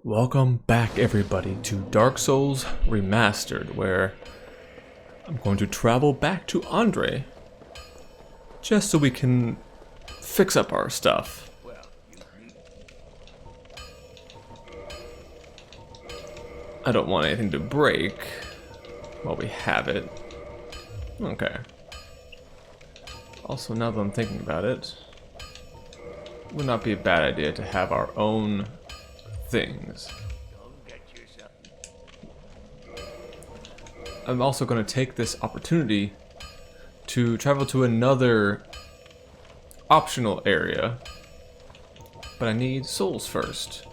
Welcome back everybody to Dark Souls Remastered, where I'm going to travel back to Andre just so we can fix up our stuff. I don't want anything to break while we have it. Okay. Also, now that I'm thinking about it, it would not be a bad idea to have our own things. I'm also going to take this opportunity to travel to another optional area, but I need souls first.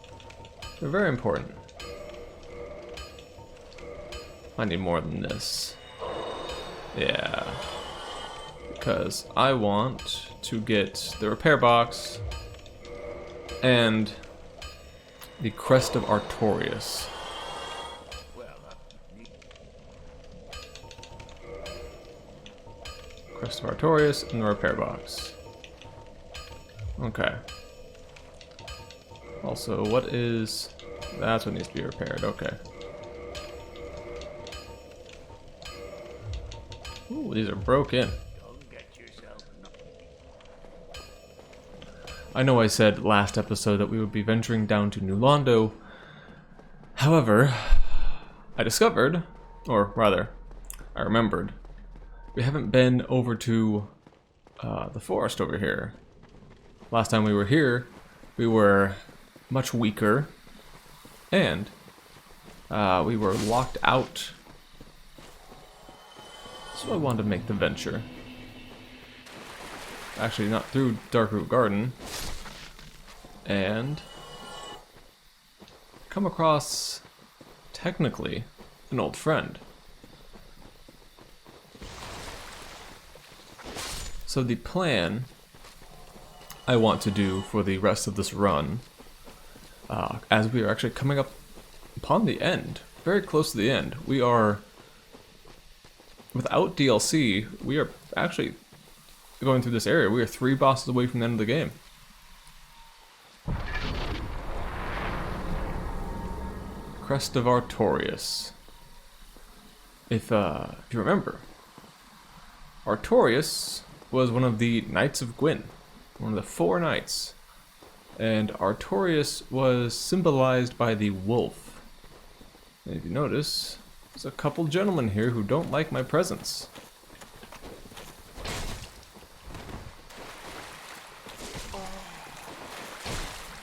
They're very important. I need more than this. Yeah. Because I want to get the repair box and the Crest of Artorias. Crest of Artorias and the repair box. Okay. Also, what is... That's what needs to be repaired, okay. Ooh, these are broken. I know I said last episode that we would be venturing down to New Londo. However, I discovered, or rather, I remembered, we haven't been over to the forest over here. Last time we were here, we were much weaker, and we were locked out. So I wanted to make the venture. Actually, not through Darkroot Garden. And come across, technically, an old friend. So the plan I want to do for the rest of this run, as we are actually coming up upon the end, very close to the end, we are, without DLC, we are actually going through this area. We are 3 bosses away from the end of the game. Crest of Artorias. If you remember, Artorias was one of the Knights of Gwyn, one of the 4 knights, and Artorias was symbolized by the wolf. And if you notice, there's a couple gentlemen here who don't like my presence.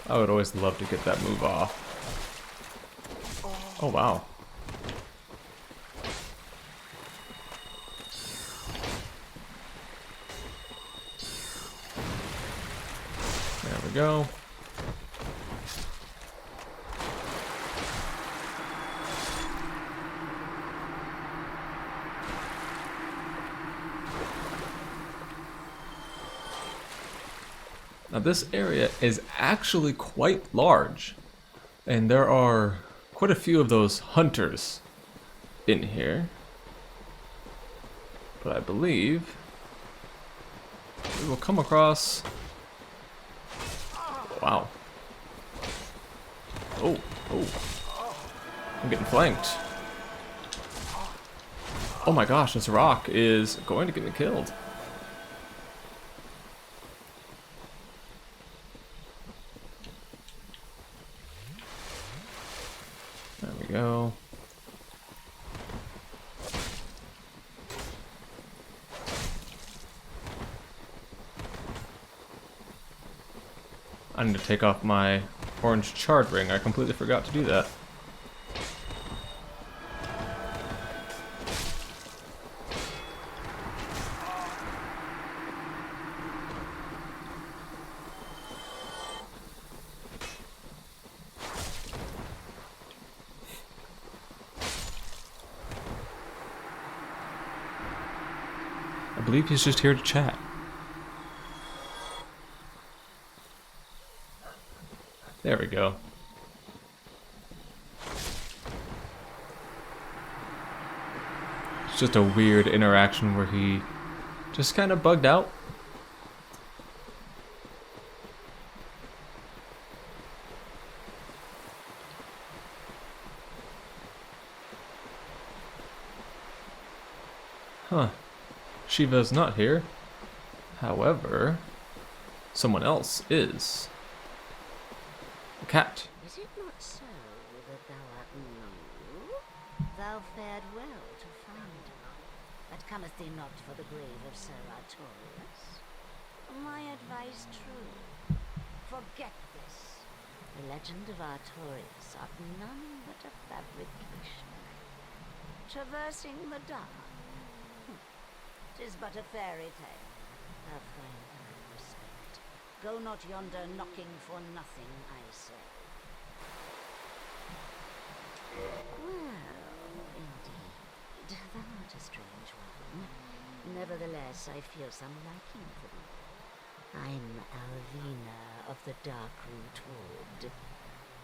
I would always love to get that move off. Oh wow. There we go. Now this area is actually quite large, and there are quite a few of those hunters in here. But I believe we will come across... Wow. Oh. I'm getting flanked. Oh my gosh, this rock is going to get me killed. There we go. I need to take off my orange charred ring. I completely forgot to do that. I believe he's just here to chat. There we go. It's just a weird interaction where he just kind of bugged out. Huh. Shiva's not here. However, someone else is. A cat. Is it not so that thou art new? Thou fared well to find me. But cometh thee not for the grave of Sir Artorias? My advice true. Forget this. The legend of Artorias art none but a fabrication. Traversing the dark. 'Tis but a fairy tale. Have thine own respect. Go not yonder knocking for nothing, I say. Well, indeed, thou art a strange one. Nevertheless, I feel some liking for thee. I'm Alvina of the Dark Wood.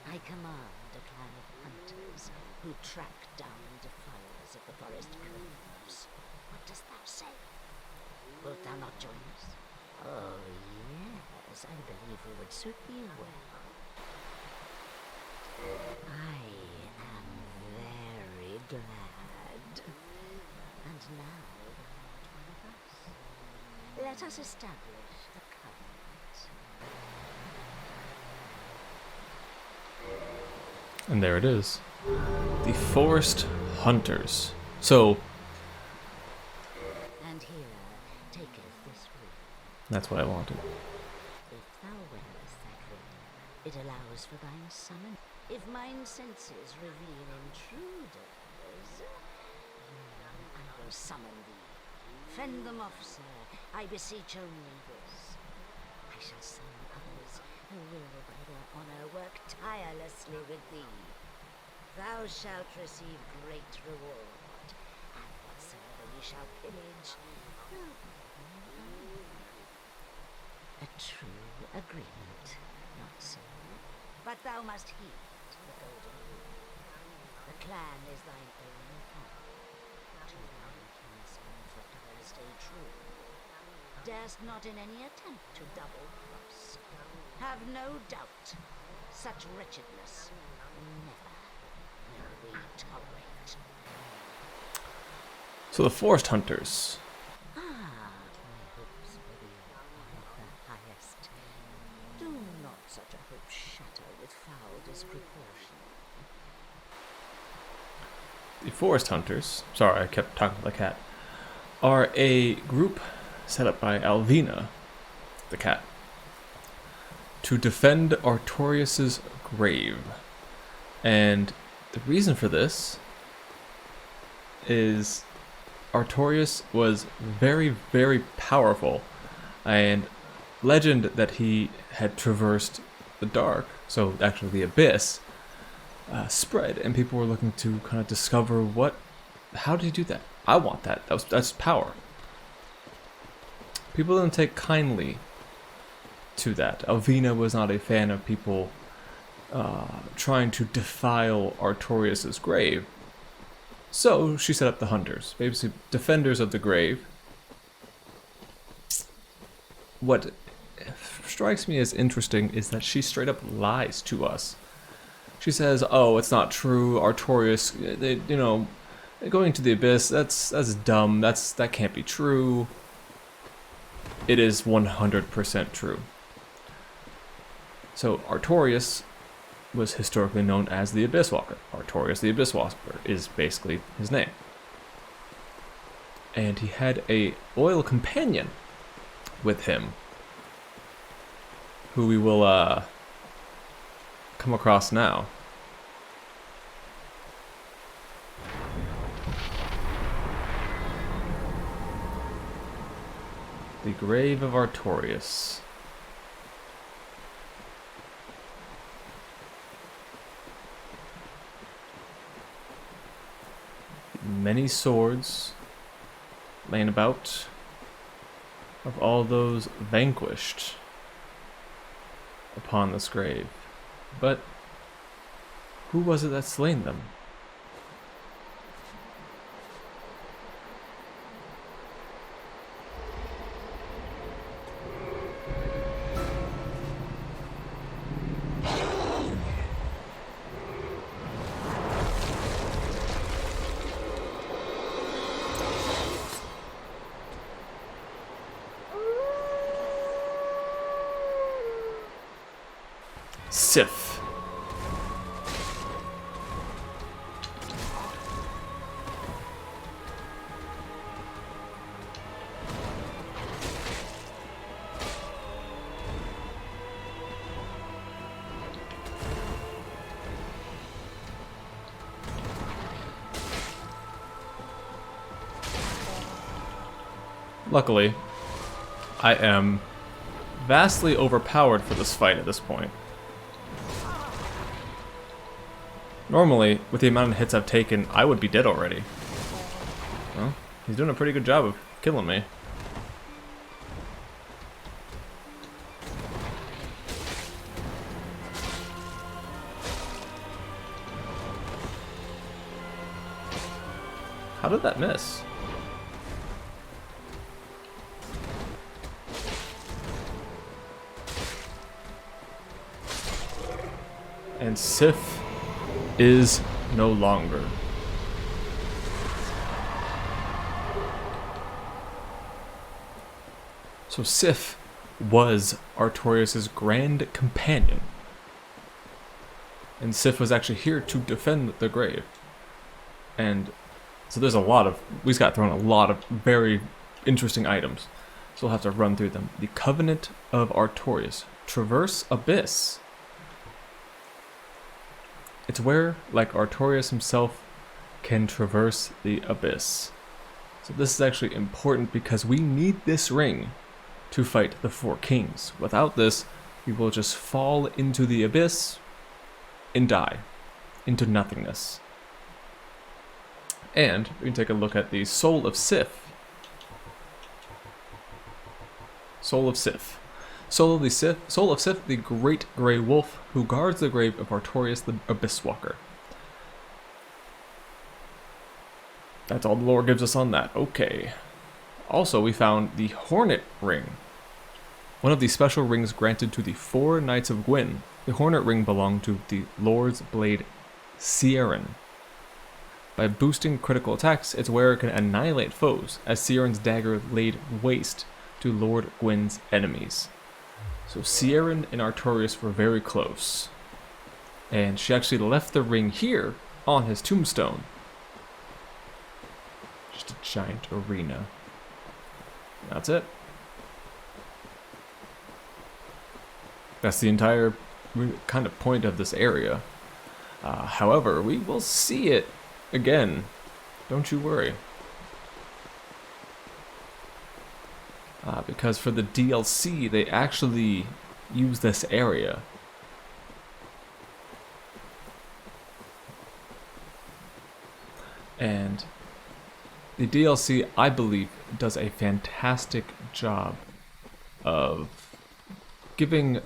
I command a clan of hunters who track down defilers of the forest groves. What dost thou say? Wilt thou not join us? Oh, yes, I believe we would suit thee well. I am very glad. And now thou art one of us. Let us establish the covenant. And there it is. The Forest Hunters. So, And here taketh this ring. that's what I wanted. If thou wearest that ring, it allows for thine summon. If mine senses reveal intruders, I will summon thee. Fend them off, sir. I beseech only this. I shall summon others who will, by their honor, work tirelessly with thee. Thou shalt receive great reward, and whatsoever we shall pillage will be a true agreement, not so? But thou must heed the golden rule. The clan is thine own family. To thine kinsmen forever stay true. Darest not in any attempt to double-cross. Have no doubt, such wretchedness never will we tolerate. So the Forest Hunters. Ah, my hopes for thee are of the highest. Do not such a hope shatter with foul disproportion. The Forest Hunters, sorry, I kept talking to the cat, are a group set up by Alvina, the cat, to defend Artorias' grave. And the reason for this is Artorias was very, very powerful, and legend that he had traversed the dark, so actually the abyss, spread, and people were looking to kind of discover how did he do that? I want that. That's power. People didn't take kindly to that. Alvina was not a fan of people trying to defile Artorias' grave. So she set up the Hunters, basically defenders of the grave. What strikes me as interesting is that she straight up lies to us. She says, "Oh, it's not true. Artorias, going to the abyss. That's dumb. That can't be true." It is 100% true. So Artorias was historically known as the Abyss Walker. Artorias the Abyss Walker is basically his name. And he had a loyal companion with him, who we will come across now. The grave of Artorias. Many swords laying about of all those vanquished upon this grave. But who was it that slain them? Sif. Luckily, I am vastly overpowered for this fight at this point. Normally, with the amount of hits I've taken, I would be dead already. Well, he's doing a pretty good job of killing me. How did that miss? And Sif is no longer. So Sif was Artorias' grand companion. And Sif was actually here to defend the grave. And so there's we just got thrown a lot of very interesting items. So we'll have to run through them. The Covenant of Artorias. Traverse Abyss. It's where, like Artorias himself, can traverse the abyss. So this is actually important because we need this ring to fight the Four Kings. Without this, we will just fall into the abyss and die into nothingness. And we can take a look at the Soul of Sif. Soul of Sif. Soul of Sif, the great grey wolf who guards the grave of Artorias the Abyss Walker. That's all the lore gives us on that. Okay. Also, we found the Hornet Ring. One of the special rings granted to the 4 Knights of Gwyn. The Hornet Ring belonged to the Lord's Blade Sieran. By boosting critical attacks, its wearer can annihilate foes, as Sieran's dagger laid waste to Lord Gwyn's enemies. So Sieran and Artorias were very close. And she actually left the ring here on his tombstone. Just a giant arena. That's it. That's the entire kind of point of this area. However, we will see it again. Don't you worry. Because for the DLC, they actually use this area. And the DLC, I believe, does a fantastic job of giving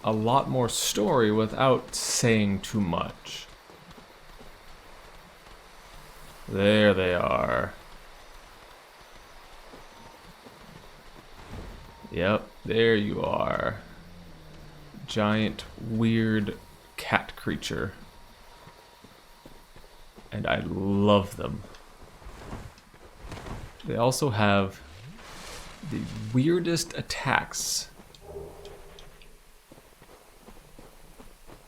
a lot more story without saying too much. There they are. Yep, there you are. Giant, weird cat creature. And I love them. They also have the weirdest attacks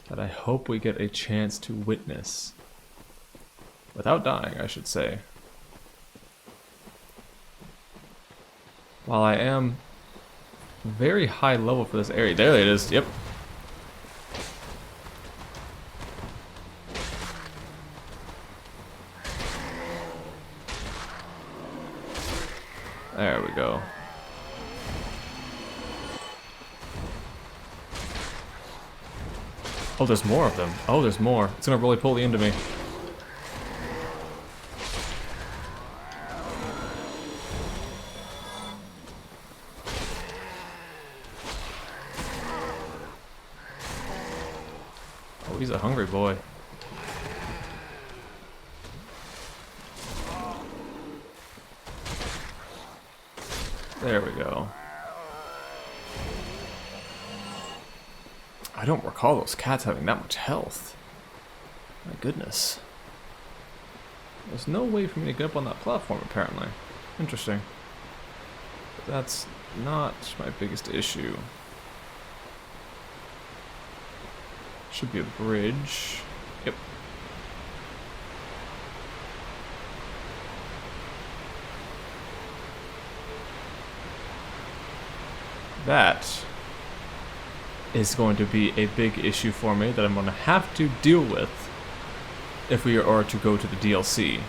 that I hope we get a chance to witness. Without dying, I should say. While I am very high level for this area. There it is, yep. There we go. Oh, there's more of them. Oh, there's more. It's gonna really pull you into me. Oh, he's a hungry boy. There we go. I don't recall those cats having that much health. My goodness. There's no way for me to get up on that platform, apparently. Interesting. But that's not my biggest issue. Should be a bridge. Yep. That is going to be a big issue for me that I'm going to have to deal with if we are to go to the DLC.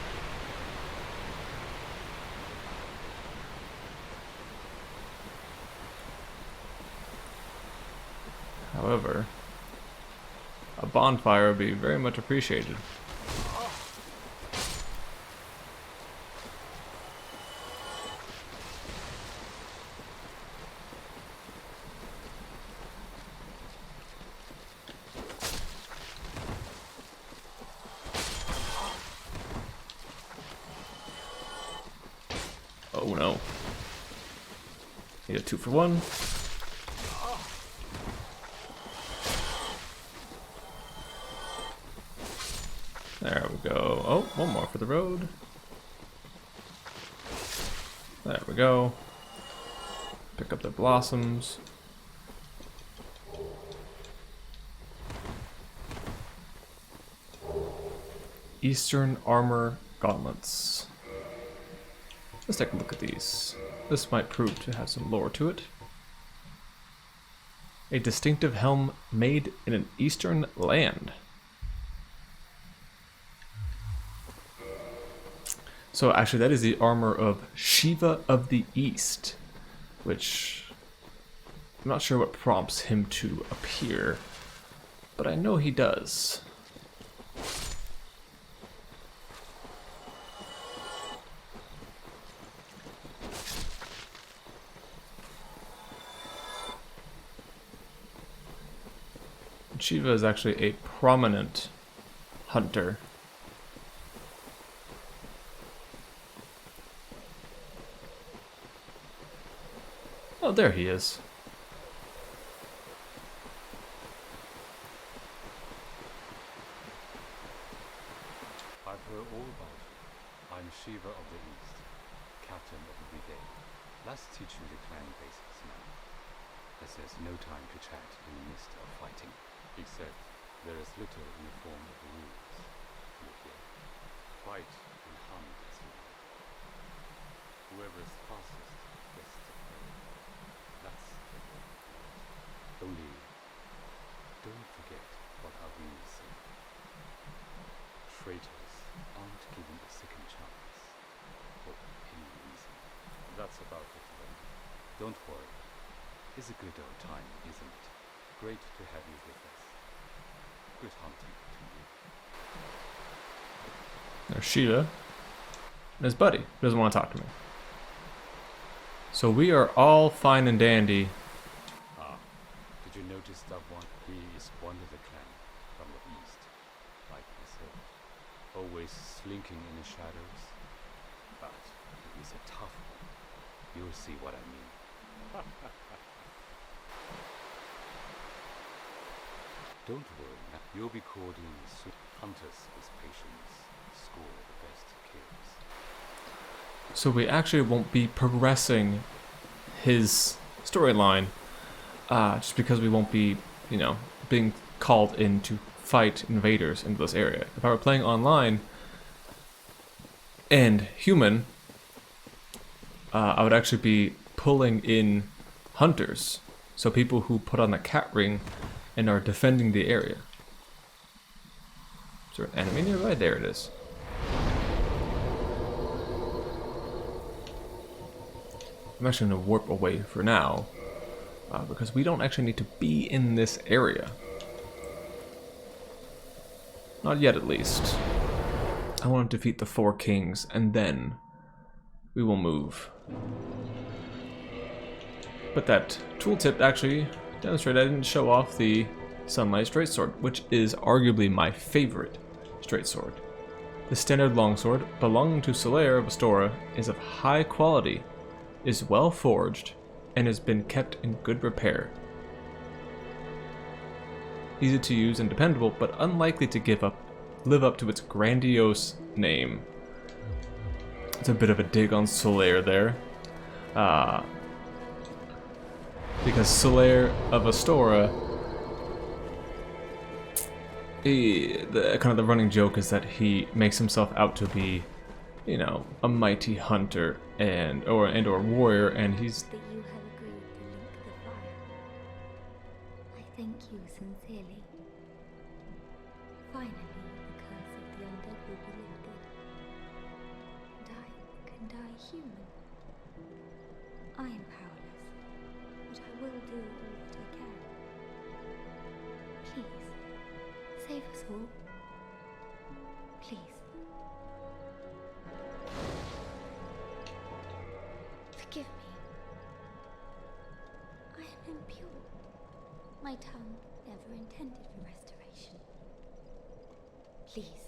However, a bonfire would be very much appreciated. Oh no. Need a 2 for 1. There we go. Oh, one more for the road. There we go. Pick up the blossoms. Eastern Armor Gauntlets. Let's take a look at these. This might prove to have some lore to it. A distinctive helm made in an eastern land. So actually that is the armor of Shiva of the East, which I'm not sure what prompts him to appear, but I know he does. Shiva is actually a prominent hunter. Oh, there he is. I've heard all about you. I'm Shiva of the East, captain of the brigade. Let's teach you the clan basics now, as there's no time to chat in the midst of fighting, except there is little in the form of rules. Look here. Fight and hunt as you like. Whoever is fastest gets to play. That's the way. Only, don't forget what our rules say. Traitors aren't given a second chance for any reason. That's about it then. Don't worry. It's a good old time, isn't it? Great to have you with us. Good hunting to you. There's Shiva and his buddy who doesn't want to talk to me. So we are all fine and dandy. Did you notice that one? He is one of the clan from the east, like myself. Always slinking in the shadows. But he's a tough one. You'll see what I mean. Don't worry, you'll be called in soon. Hunters with patience score the best kills. So we actually won't be progressing his storyline, just because we won't be, you know, being called in to fight invaders into this area. If I were playing online and human, I would actually be pulling in hunters, so people who put on the cat ring and are defending the area. Is there an enemy nearby? There it is. I'm actually going to warp away for now, because we don't actually need to be in this area. Not yet, at least. I want to defeat the 4 kings, and then we will move. But that tooltip actually demonstrated I didn't show off the Sunlight Straight-Sword, which is arguably my favorite straight-sword. The standard longsword, belonging to Solaire of Astora, is of high quality, is well forged, and has been kept in good repair. Easy to use and dependable, but unlikely to live up to its grandiose name. It's a bit of a dig on Solaire there. Because Solaire of Astora the kind of the running joke is that he makes himself out to be, you know, a mighty hunter and or warrior, and he's That you have agreed to link the fire. I thank you sincerely. Finally, the curse of the undead will be lifted. And I can die human. I am powerless, but I will do all that I can. Please, save us all. Please. Forgive me. I am impure. My tongue never intended for restoration. Please,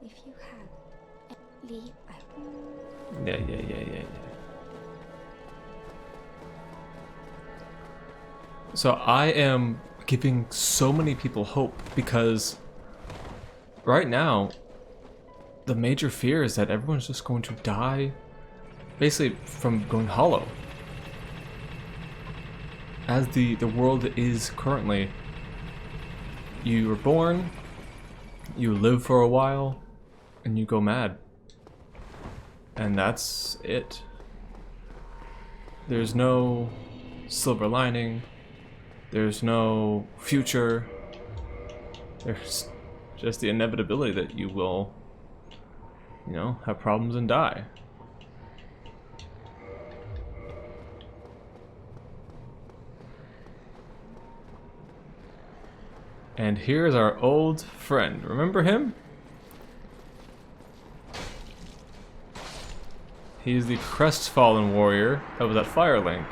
if you have, leave. yeah. So I am giving so many people hope because right now the major fear is that everyone's just going to die basically from going hollow. As the world is currently, you were born, you live for a while, and you go mad. And that's it. There's no silver lining. There's no future. There's just the inevitability that you will, you know, have problems and die. And here's our old friend. Remember him? He's the crestfallen warrior that was at Firelink.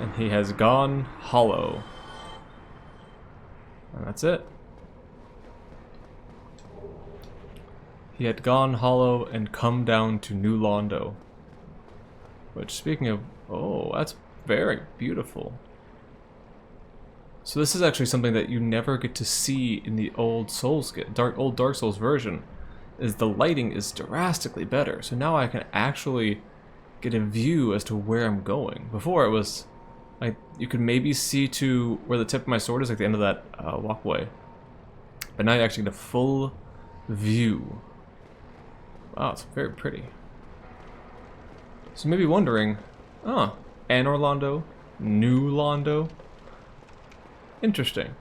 And he has gone hollow. And that's it. He had gone hollow and come down to New Londo. Which, speaking of... Oh, that's very beautiful. So this is actually something that you never get to see in the old old Dark Souls version. Is the lighting is drastically better. So now I can actually get a view as to where I'm going. Before it was... like, you could maybe see to where the tip of my sword is, like the end of that walkway. But now you actually get a full view. Wow, it's very pretty. So you may be wondering, oh, Anor Londo, New Londo. Interesting.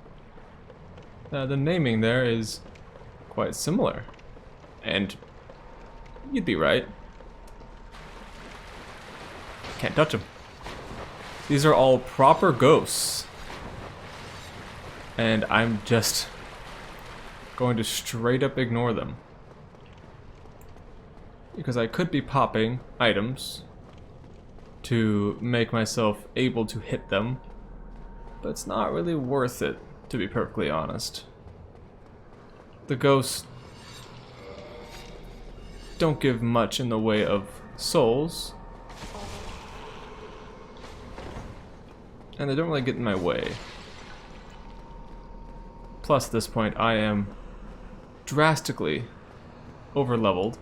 The naming there is quite similar. And you'd be right. Can't touch them. These are all proper ghosts. And I'm just going to straight up ignore them. Because I could be popping items to make myself able to hit them. But it's not really worth it, to be perfectly honest. The ghosts don't give much in the way of souls. And they don't really get in my way. Plus, at this point, I am drastically over-leveled.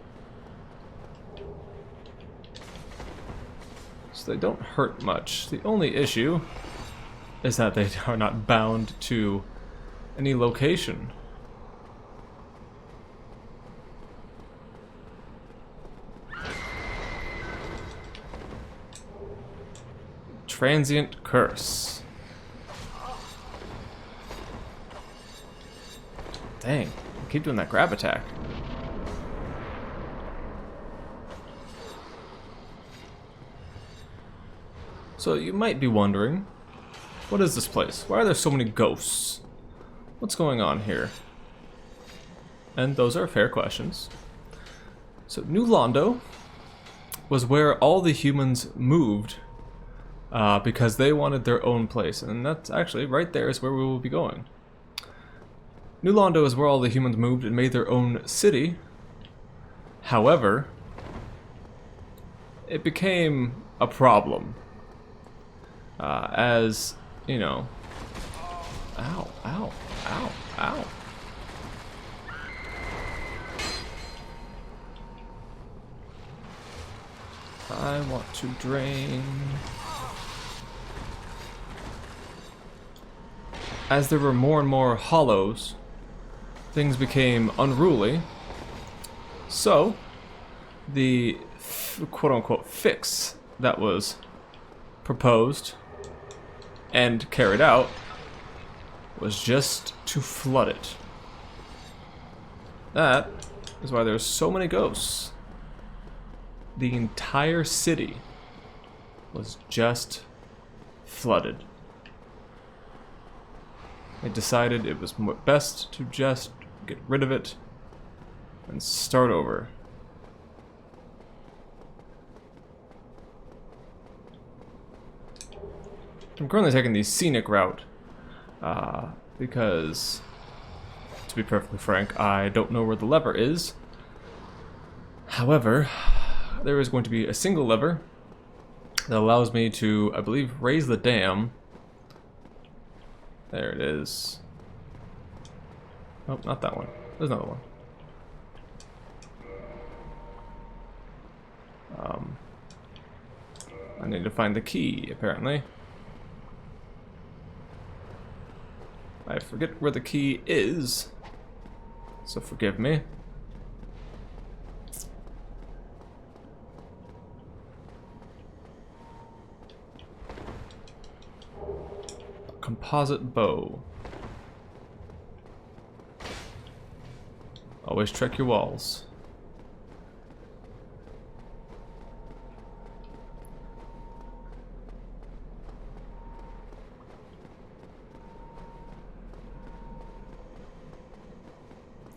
So they don't hurt much. The only issue is that they are not bound to any location. Transient curse. Dang, I keep doing that grab attack. So you might be wondering, what is this place? Why are there so many ghosts? What's going on here? And those are fair questions. So New Londo was where all the humans moved because they wanted their own place, and that's actually right there is where we will be going. New Londo is where all the humans moved and made their own city. However, it became a problem. As, you know... Ow, ow, ow, ow. I want to drain... as there were more and more hollows, things became unruly. So, the quote-unquote fix that was proposed and carried out was just to flood it. That is why there's so many ghosts. The entire city was just flooded. They decided it was best to just get rid of it and start over. I'm currently taking the scenic route because, to be perfectly frank, I don't know where the lever is. However, there is going to be a single lever that allows me to, I believe, raise the dam. There it is. Oh, not that one. There's another one. I need to find the key, apparently. I forget where the key is, so forgive me. Composite bow. Always check your walls.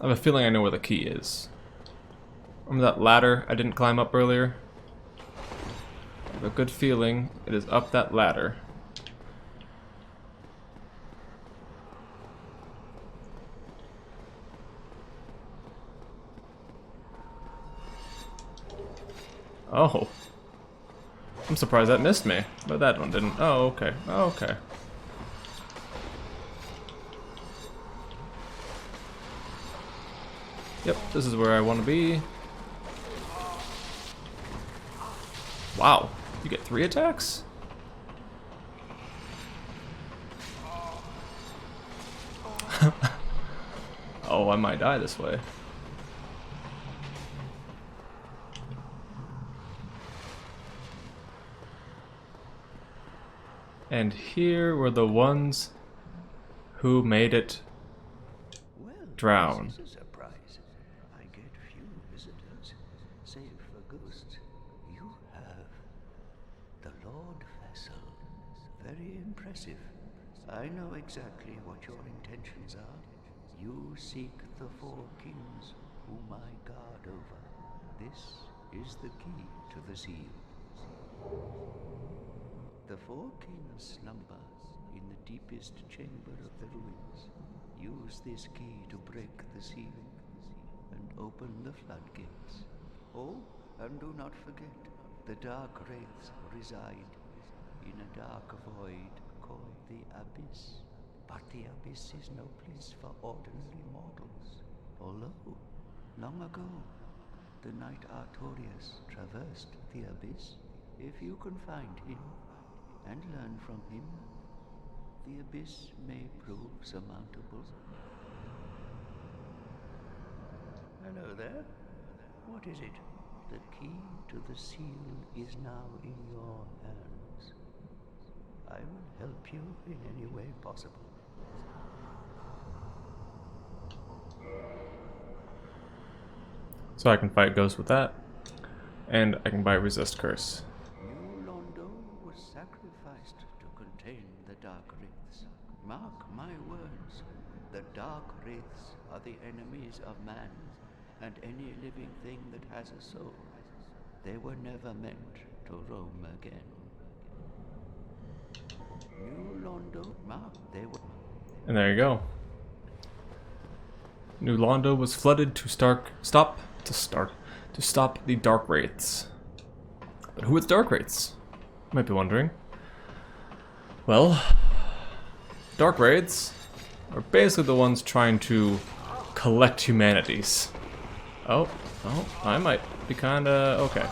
I have a feeling I know where the key is. Remember that ladder I didn't climb up earlier? I have a good feeling it is up that ladder. Oh. I'm surprised that missed me, but that one didn't. Oh, okay. Oh, okay. Yep, this is where I want to be. Wow, you get 3 attacks? Oh, I might die this way. And here were the ones who made it drown. This is a surprise. I get few visitors, save for ghosts. You have the Lord Vessel. Very impressive. I know exactly what your intentions are. You seek the 4 kings whom I guard over. This is the key to the seal. The 4 kings slumber in the deepest chamber of the ruins. Use this key to break the seal and open the floodgates. Oh, and do not forget, the dark wraiths reside in a dark void called the Abyss. But the Abyss is no place for ordinary mortals. Although, long ago, the knight Artorias traversed the Abyss. If you can find him and learn from him, the Abyss may prove surmountable. Hello there. What is it? The key to the seal is now in your hands. I will help you in any way possible. So I can fight ghosts with that, and I can buy resist curse. New Londo was sacrificed to contain the Dark Wraiths. Mark my words, the Dark Wraiths are the enemies of man and any living thing that has a soul. They were never meant to roam again. New Londo, Mark, they were... And there you go. New Londo was flooded to stop the Dark Wraiths. But who are the Dark Wraiths? You might be wondering. Well, Dark Wraiths are basically the ones trying to collect humanities. Oh, I might be kinda okay.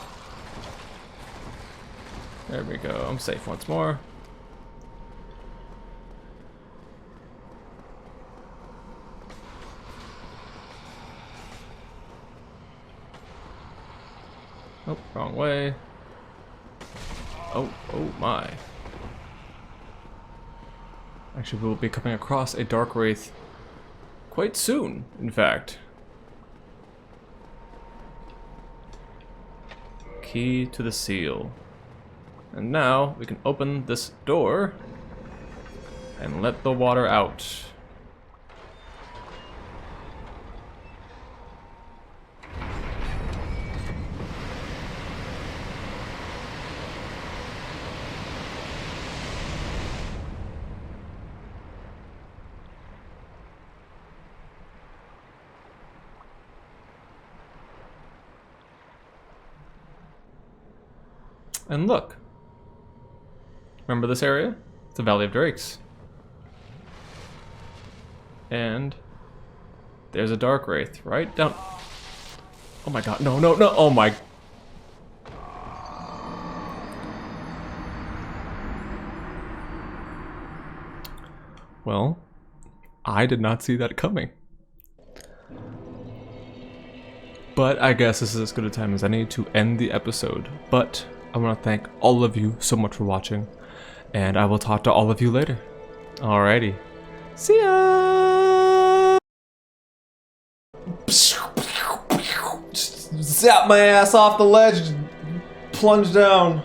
There we go. I'm safe once more. Oh, wrong way. Oh, oh my. Actually, we'll be coming across a Dark Wraith quite soon, in fact. Key to the seal. And now we can open this door and let the water out. And look. Remember this area? It's the Valley of Drakes. And there's a Dark Wraith right down. Oh my god, no, no, no, oh my. Well, I did not see that coming. But I guess this is as good a time as any to end the episode. But I want to thank all of you so much for watching. And I will talk to all of you later. Alrighty. See ya! Just zap my ass off the ledge, plunge down.